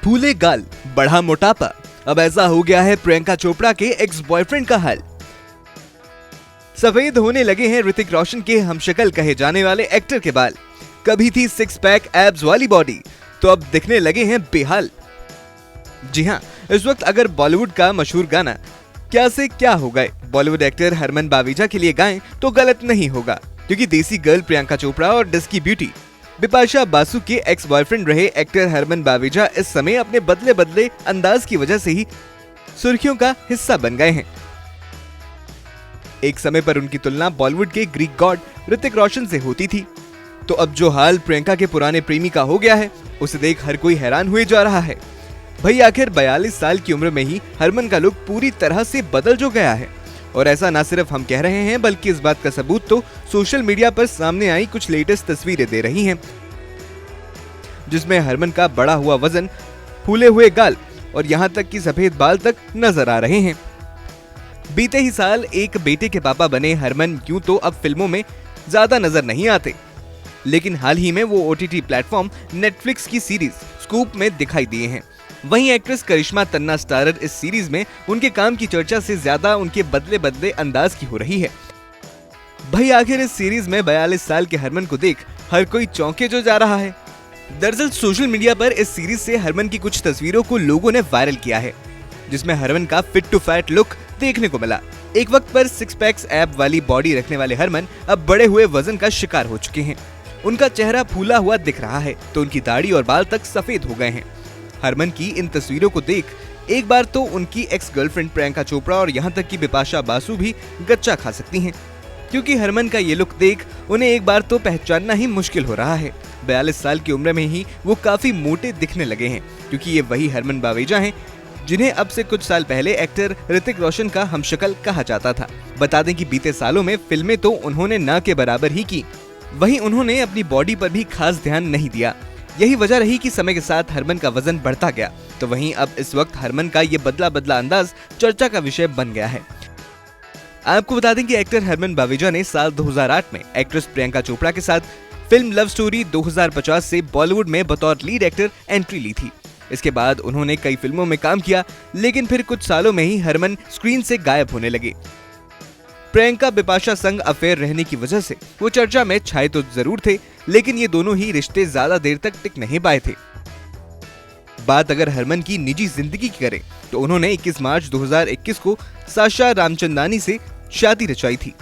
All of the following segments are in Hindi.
फूले गाल, बढ़ा मोटापा, अब ऐसा हो गया है प्रियंका चोपड़ा के एक्स बॉयफ्रेंड का हाल। सफेद होने लगे हैं ऋतिक रोशन के हमशक्ल कहे जाने वाले एक्टर के बाल। कभी थी सिक्स पैक एब्स वाली बॉडी, तो अब दिखने लगे हैं बेहाल। जी हाँ, इस वक्त अगर बॉलीवुड का मशहूर गाना क्या से क्या हो गए बॉलीवुड एक्टर हरमन बावीजा के लिए गाएं तो गलत नहीं होगा, क्योंकि देसी गर्ल प्रियंका चोपड़ा और डिस्की ब्यूटी बिपाशा बासु के एक्स बॉयफ्रेंड रहे एक्टर हरमन बावीजा इस समय अपने बदले बदले अंदाज की वजह से ही सुर्खियों का हिस्सा बन गए हैं। एक समय पर उनकी तुलना बॉलीवुड के ग्रीक गॉड ऋतिक रोशन से होती थी, तो अब जो हाल प्रियंका के पुराने प्रेमी का हो गया है, उसे देख हर कोई हैरान हुए जा रहा है। भाई आखिर 42 साल की उम्र में ही हरमन का लुक पूरी तरह से बदल जो गया है, और ऐसा ना सिर्फ हम कह रहे हैं बल्कि इस बात का सबूत तो सोशल मीडिया पर सामने आई कुछ लेटेस्ट तस्वीरें दे रही हैं, जिसमें हरमन का बढ़ा हुआ वजन, फूले हुए गाल और यहाँ तक कि सफेद बाल तक नजर आ रहे हैं। बीते ही साल एक बेटे के पापा बने हरमन यूं तो अब फिल्मों में ज्यादा नजर नहीं आते, लेकिन हाल ही में वो OTT प्लेटफॉर्म नेटफ्लिक्स की सीरीज स्कूप में दिखाई दिए हैं। वहीं एक्ट्रेस करिश्मा तन्ना स्टारर इस सीरीज में उनके काम की चर्चा से ज्यादा उनके बदले बदले अंदाज की हो रही है। भाई आखिर इस सीरीज में 42 साल के हरमन को देख हर कोई चौंके जो जा रहा है। दरअसल सोशल मीडिया पर इस सीरीज से हरमन की कुछ तस्वीरों को लोगों ने वायरल किया है, जिसमें हरमन का फिट टू फैट लुक देखने को मिला। एक वक्त पर सिक्स पैक्स एब वाली बॉडी रखने वाले हरमन अब बढ़े हुए वजन का शिकार हो चुके हैं। उनका चेहरा फूला हुआ दिख रहा है, तो उनकी दाढ़ी और बाल तक सफेद हो गए हैं। हरमन की इन तस्वीरों को देख एक बार तो उनकी एक्स गर्लफ्रेंड प्रियंका चोपड़ा और यहाँ तक कि बिपाशा बासु भी गच्चा खा सकती हैं, क्योंकि हरमन का ये लुक देख उन्हें एक बार तो पहचानना ही मुश्किल हो रहा है। 42 साल की उम्र में ही वो काफी मोटे दिखने लगे हैं, क्योंकि ये वही हरमन बावीजा हैं जिन्हें अब से कुछ साल पहले एक्टर ऋतिक रोशन का हमशक्ल कहा जाता था। बता दें कि बीते सालों में फिल्में तो उन्होंने न के बराबर ही की, वहीं उन्होंने अपनी बॉडी पर भी खास ध्यान नहीं दिया। यही वजह रही कि समय के साथ हरमन का वजन बढ़ता गया। तो वहीं अब इस वक्त हरमन का ये बदला बदला अंदाज चर्चा का विषय बन गया है। आपको बता दें कि एक्टर हरमन बावीजा ने साल 2008 में एक्ट्रेस प्रियंका चोपड़ा के साथ फिल्म लव स्टोरी 2050 से बॉलीवुड में बतौर लीड एक्टर एंट्री ली थी। इसके बाद उन्होंने कई फिल्मों में काम किया, लेकिन फिर कुछ सालों में ही हरमन स्क्रीन से गायब होने लगे। प्रियंका बिपाशा संग अफेयर रहने की वजह से वो चर्चा में छाए तो जरूर थे, लेकिन ये दोनों ही रिश्ते ज्यादा देर तक टिक नहीं पाए थे। बात अगर हरमन की निजी जिंदगी की करें तो उन्होंने 21 मार्च 2021 को साशा रामचंदानी से शादी रचाई थी।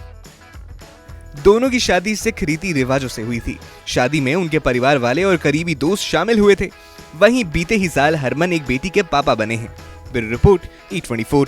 दोनों की शादी सिख रीति रिवाजों से हुई थी। शादी में उनके परिवार वाले और करीबी दोस्त शामिल हुए थे। वहीं बीते ही साल हरमन एक बेटी के पापा बने हैं। Bureau report E24।